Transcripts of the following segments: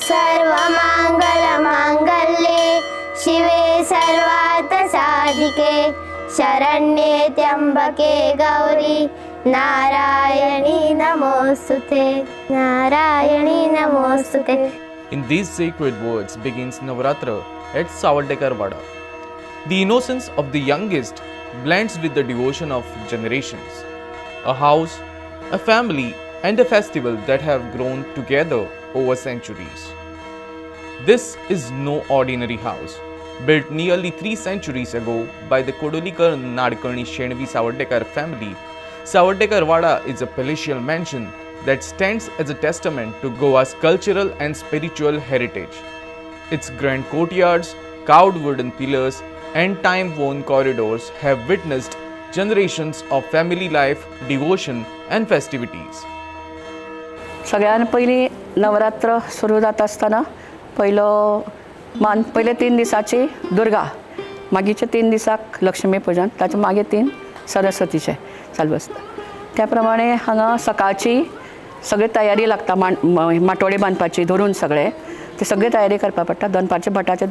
सर्वमङ्गलमाङ्गल्ये शिवे सर्वार्थसाधिके शरण्ये त्र्यम्बके गौरी नारायणी नमोस्तुते नारायणी नमोस्तुते. In these sacred words begins Navratra at Savardekar Wada. The innocence of the youngest blends with the devotion of generations. A house, a family, and a festival that have grown together over centuries. This is no ordinary house. Built nearly 3 centuries ago by the Kodolikar Nadkarni Shenvi Savardekar family, Savardekar Wada is a palatial mansion that stands as a testament to Goa's cultural and spiritual heritage. Its grand courtyards, carved wooden pillars, and time-worn corridors have witnessed generations of family life, devotion, and festivities. सगळ्यान पयली नवरात्र सुरू जाता आसतना पहिले 3 दिसाची दुर्गा, मागीरचे 3 दिसाक लक्ष्मी पूजन, ताचे मागीर 3 सरस्वतीचे चालू आसता. त्या प्रमाणे हांगा सकाळची सगळी तयारी लागता, माटोळी बांदपाची धरून सगळे ते सगळी तयारी करपा पडटा. दनपारचे भटाचे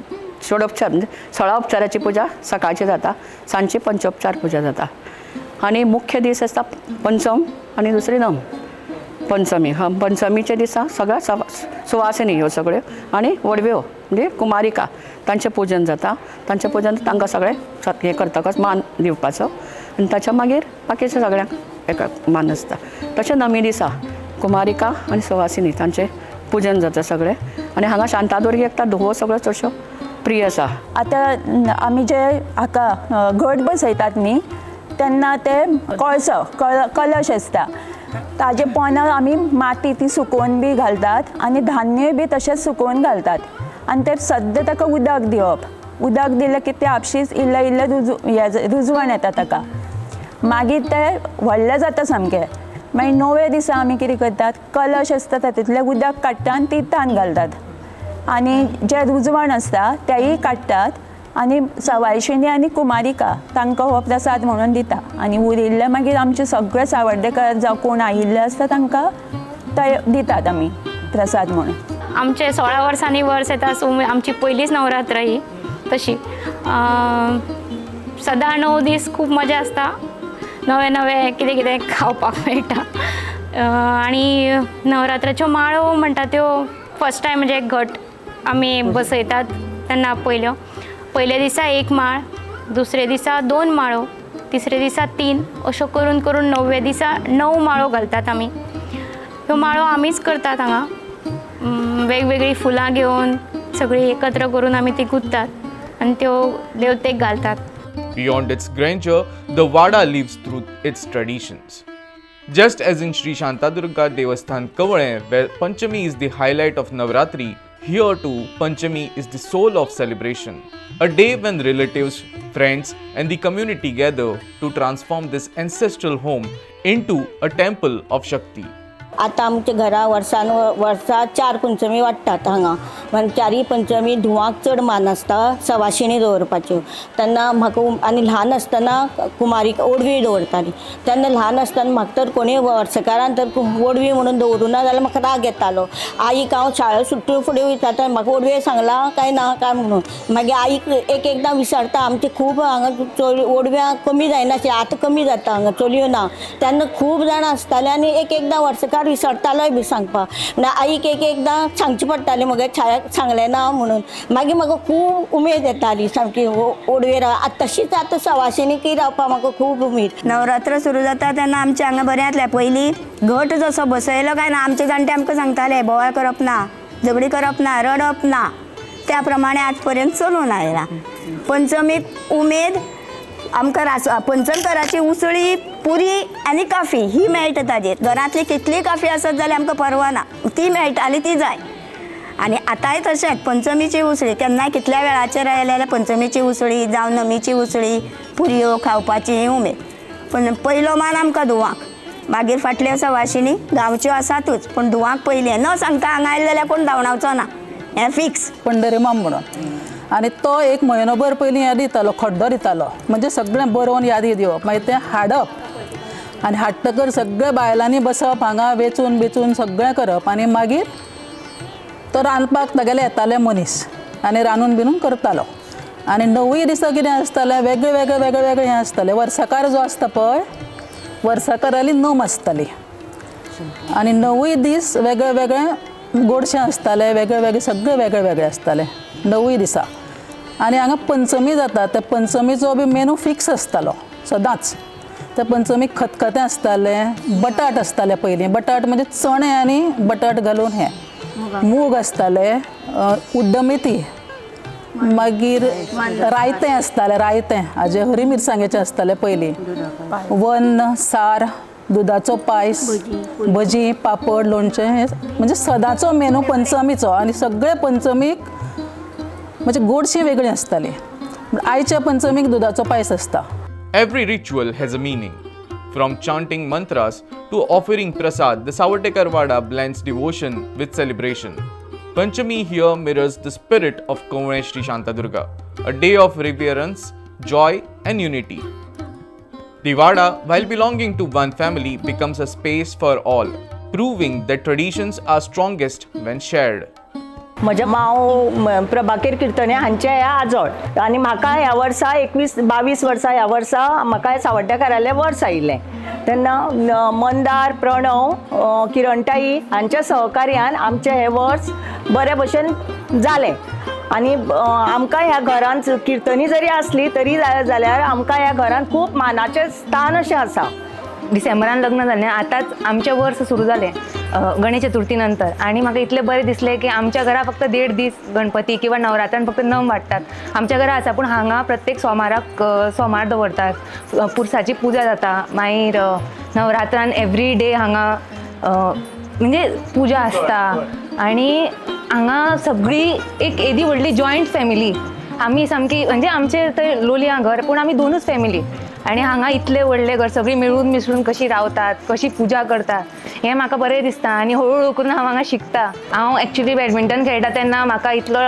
षोडोपचार म्हणजे 16 उपचाराची पुजा सकाळची जाता, सांजची पंचोपचार पुजा जाता. आणि मुख्य दीस आसता पंचम आणि दुसरी नम पंचमी. पंचमीच्या दिसा सगळ्या सुवासिनी ह्यो सगळ्यो आणि वडव्यो म्हणजे कुमारिका तांचें पूजन जाता. तांचें पूजन तांकां सगळे हे करतकच मान दिवपाचो आनी ताच्या मागीर बाकीच्या सगळ्यांक एका मान आसता. तशें नमी दिसा कुमारिका आनी सुवासिनी तांचें पूजन जाता सगळें. आनी हांगा शांतादुर्गेक ता धुवो सगळो चडसो प्रिय आसा. आतां आमी जे हाका घट बसयतात न्ही तेन्ना ते कळसो कलश आसता, ताजे पोंदां आमी माती ती सुकोवन बी घालतात आनी धान्यय बी तशेंच सुकोवन घालतात आनी ते सद्दां ताका उदक दिवप. उदक दिलें की तें आपशींच इल्लें इल्लें रुजवण येता ताका. मागीर तें व्हडलें जाता सामकें. मागीर 9व्या दिसा आमी कितें करतात, कलश आसता तातूंतलें उदक काडटा आनी तिर्थान घालतात आनी जे रुजवण आसता तेंय काडटात आनी सवायशिणी आनी कुमारिका तांकां हो प्रसाद म्हणून दिता. आनी उरिल्ले मागीर आमचे सगळे सावड्डेकार जावं कोण आयिल्ले आसता तांकां ते दितात आमी प्रसाद म्हणून. आमचे 16 वर्सांनी वर्स येता आमची पयलीच नवरात्र ही तशी. सदां 9 दीस खूब मजा आसता, नवे नवे कितें कितें खावपाक मेळटा. आनी नवरात्राच्यो माळो म्हणटा त्यो फर्स्ट टायम म्हणजे घट आमी बसयतात तेन्ना पयले दिसा 1 माळ, दुसरे दिसा 2 माळो, तिसरे दिसा 3 अशें करून करून 9व्या दिसा 9 माळो घालतात आमी. ह्यो माळो आमीच करतात हांगा. वेगवेगळी फुलां घेवन सगळी एकत्र करून आमी ती गुंथतात आनी त्यो देवतेक घालतात. Beyond its grandeur, the Wada lives through its traditions. Just as in Sri Shantadurga Devasthan Kavale, where Panchami is the highlight of Navratri, here too Panchami is the soul of celebration. A day when relatives, friends, and the community gather to transform this ancestral home into a temple of Shakti. आतां आमच्या घरा वर्सा 4 पंचमी वाडटात हांगा. पण 4 पंचमी धुवाक चड मान आसता सवाशिणी दवरपाच्यो. तेन्ना म्हाका आनी ल्हान आसतना कुमारिका ओडवी दवरताली. तेन्ना ल्हान आसतना म्हाका तर कोणी वर्सकारान तर ओडवी म्हणून दवरुना जाल्यार म्हाका राग येतालो. आईक हांव शाळा सुट्ट्यो फुडें वयता म्हाका ओडवे सांगलां काय ना काय म्हणून. मागीर आईक एकदां विचारता, आमचे खूब हांगा ओडव्यां कमी जायनाशे, आतां कमी जाता हांगा चलयो ना. तेन्ना खूब जाणां आसताले आनी एकदां वर्सकार विसरतालोय बी सांगपाक. म्हणल्यार आईक एकदां सांगचें पडटालें म्हगे छायाक सांगलें ना म्हणून. मागीर म्हाका खूब उमेद येताली सामकी ओडवे राव. तशीच आतां सवाशिणीकय रावपाक म्हाका खूब उमेद. नवरात्र सुरू जाता तेन्ना आमच्या हांगा बरें जातलें. पयलीं घट जसो बसयलो काय ना आमचे जाणटे आमकां सांगताले बोवाळ करप ना, झगडी करप ना, रडप ना. त्या प्रमाणे आज पर्यंत चलून आयला. पंचमीक उमेद आमकां पंचमकाराची उसळी, पुरी आनी काफी ही मेळटा. ताजेर घरांतली कितली काफी आसत जाल्यार आमकां परवा ना, ती मेळटाली ती जाय. आनी आतांय तशेंच पंचमीची उसळी केन्नाय कितल्या वेळाचेर आयले जाल्यार पंचमीची उसळी जावं नमीची उसळी, पुरयो खावपाची ही उमेद. पण पयलो मान आमकां धुवांक, मागीर फाटल्यो सवाशिणी गांवच्यो आसातूच पण धुवांक पयलें. न सांगता हांगा आयले जाल्यार कोण धांवडावचो ना, हें फिक्स. पंढरीमाम म्हणून. आनी तो 1 म्हयनोभर पयलीं हें दितालो, खड्डो दितालो. म्हणजे सगळें बरोवन यादी दिवप, मागीर तें हाडप आनी हाडटकर सगळ्या बायलांनी बसप, हांगा वेचून बिचून सगळें करप आनी मागीर तो रांदपाक तागेले येताले मनीस आनी रांदून बिनून करतालो. आनी 9 दिसा कितें आसतालें वेगळे वेगळे वेगळे वेगळे हें आसतालें. वर्साकार जो आसता पळय वर्साकाराली नम आसताली आनी 9 दीस वेगळे वेगळे गोडशें आसतालें वेगळे वेगळे सगळे वेगळे वेगळे आसताले 9 दिसा. आनी हांगा पंचमी जाता त्या पंचमीचो बी मेनू फिक्स आसतालो सदांच. त्या पंचमीक खतखतें आसतालें बटाट आसताले पयलीं. बटाट म्हणजे चणे आनी बटाट घालून हें मूग आसताले उड्ड मेथी मागीर रायतें आसतालें रायतें हाजे हरी मिरसांगेचें आसतालें पयलीं. वन्न सार दुदाचो पायस भजी पापड लोणचें हें म्हणजे सदांचो मेनू पंचमीचो. आनी सगळे पंचमीक म्हणजे गोडशी वेगळी आसताली. आयच्या पंचमीक दुदाचो पायस आसता. Every ritual has a meaning. From chanting mantras to offering prasad, the Savartekar Vada blends devotion with celebration. Panchami here mirrors the spirit of Kauneshri Shantadurga, a day of reverence, joy and unity. The Vada, while belonging to one family, becomes a space for all, proving that traditions are strongest when shared. म्हजे हांव प्रभाकर किर्तने हांचे आजोळ आनी म्हाका ह्या वर्सा 21-22 वर्सां ह्या वर्सा म्हाका सावड्डेकारालें वर्स आयिल्लें. तेन्ना मंदार प्रणव किरणताई हांच्या सहकार्यान आमचें हें वर्स बरे भशेन जालें. आनी आमकां ह्या घरांत किर्तनी जरी आसली तरी जाल्यार आमकां ह्या घरांत खूब मानाचें स्थान अशें आसा. डिसेंबरान लग्न जालें आतांच आमचें वर्स सुरू जालें गणेश चतुर्थी नंतर. आनी म्हाका इतलें बरें दिसलें की आमच्या घरा फक्त 1.5 दीस गणपती किंवा नवरात्रान फक्त नम वाडटात. आमच्या घरा आसा पूण हांगा प्रत्येक सोमाराक सोमार दवरतात, पुरसाची पुजा जाता. मागीर नवरात्रान एवरी डे हांगा म्हणजे पुजा आसता. आनी हांगा सगळी एक येदी व्हडली जॉयंट फॅमिली. आमी सामकी म्हणजे आमचें थंय लोलयां घर पूण आमी 2च फॅमिली. आनी हांगा इतले व्हडले घर सगळीं मेळून मिसळून कशी रावतात कशी पुजा करतात हें म्हाका बरें दिसता. आनी हळू करून हांव हांगा शिकता. हांव एक्चुली बॅडमिंटन खेळटा तेन्ना म्हाका इतलो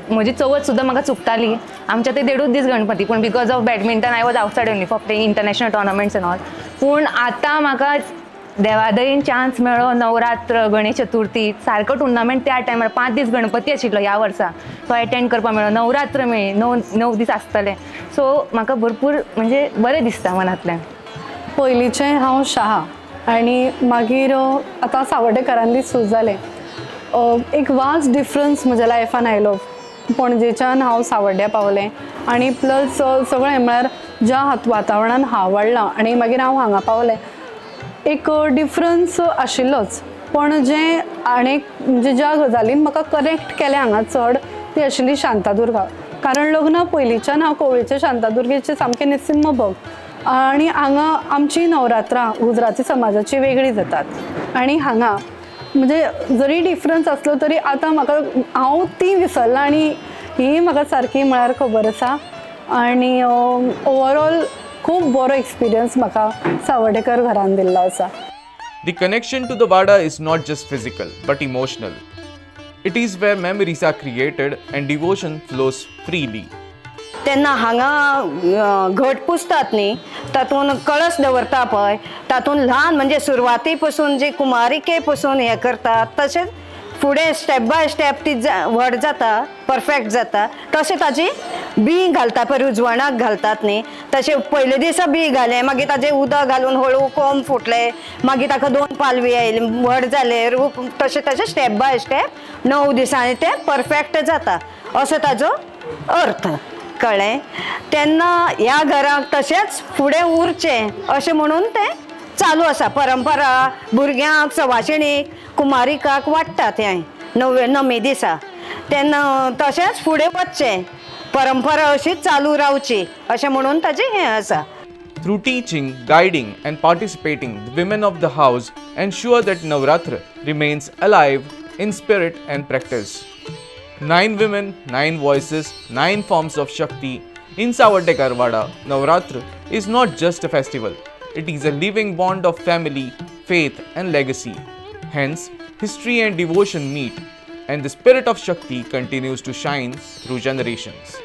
म्हजी चवथ सुद्दां म्हाका चुकताली. आमच्या ते 1.5 दीस गणपती पूण because of badminton I was outside only for playing international tournaments end all. पूण आतां म्हाका देवादयेन चान्स मेळ्ळो नवरात्र गणेश चतुर्थी सारको टुर्नामेंट त्या टायमार 5 दीस गणपती आशिल्लो ह्या वर्सा तो एटेंड करपाक मेळ्ळो. नवरात्र मेळ्ळी 9 दीस आसतले. सो म्हाका भरपूर म्हणजे बरें दिसता मनांतल्यान. पयलींचें हांव शाहा आनी मागीर आतां सावड्डेकारांनी सूज जालें. एक वास्ट डिफरन्स म्हज्या लायफान आयलो. पणजेच्यान हांव सावड्ड्या पावलें आनी प्लस सगळें म्हळ्यार ज्या वातावरणान हांव वाडलां आनी मागीर हांव हांगा पावलें एक डिफरन्स आशिल्लोच. पण जें आनीक म्हणजे ज्या गजालीन म्हाका कनेक्ट केलें हांगा चड ती आशिल्ली शांतादुर्गा. कारण लग्ना पयलींच्यान हांव कोवेचे शांतादुर्गेचे सामकें निसिम्म भक्त. आनी हांगा आमची नवरात्रां गुजराती समाजाची वेगळी जातात. आनी हांगा म्हणजे जरी डिफरन्स आसलो तरी आतां म्हाका हांव ती विसरलां आनी ही म्हाका सारकी म्हळ्यार खबर आसा. आनी ओवरऑल खूब बरो एक्सपिरियन्स म्हाका सावड्डेकर घरान दिल्लो आसा. The connection to the Vada is not just physical but emotional. It is where memories are created and devotion flows freely. तेन्ना हांगा घट पुजतात न्ही तातूंत कळस दवरता पळय तातूंत ल्हान म्हणजे सुरवाती पासून जी कुमारिके पासून हें करतात तशेंच फुडें स्टेप बाय स्टेप ती व्हड जाता परफेक्ट जाता. तशें ताजी बी घालता पळय रुजवणाक घालतात न्ही तशें पयले दिसा बी घालें मागीर ताजें उदक घालून हळू कोंब फुटलें मागीर ताका 2 पालवी आयली व्हड जाले रूप तशें तशें स्टेप बाय स्टेप 9 दिसांनी तें परफेक्ट जाता असो ताजो अर्थ. कळ्ळें. तेन्ना ह्या घराक तशेंच फुडें उरचें अशें म्हणून तें चालू आसा. परंपरा भुरग्यांक सवाशिणीक कुमारिकाक वाडटात हें 9 दिसा. तेन्ना तशेंच फुडें वचचें परंपरा अशीच चालू रावची अशें म्हणून ताजें हें आसा. Through teaching, guiding and participating, the women of the house ensure that Navratra remains alive in spirit and practice. 9 women, 9 voices, 9 forms of Shakti. In Savartekar Vada, Navratra is not just a festival. It is a living bond of family, faith and legacy. Hence, history and devotion meet and the spirit of Shakti continues to shine through generations.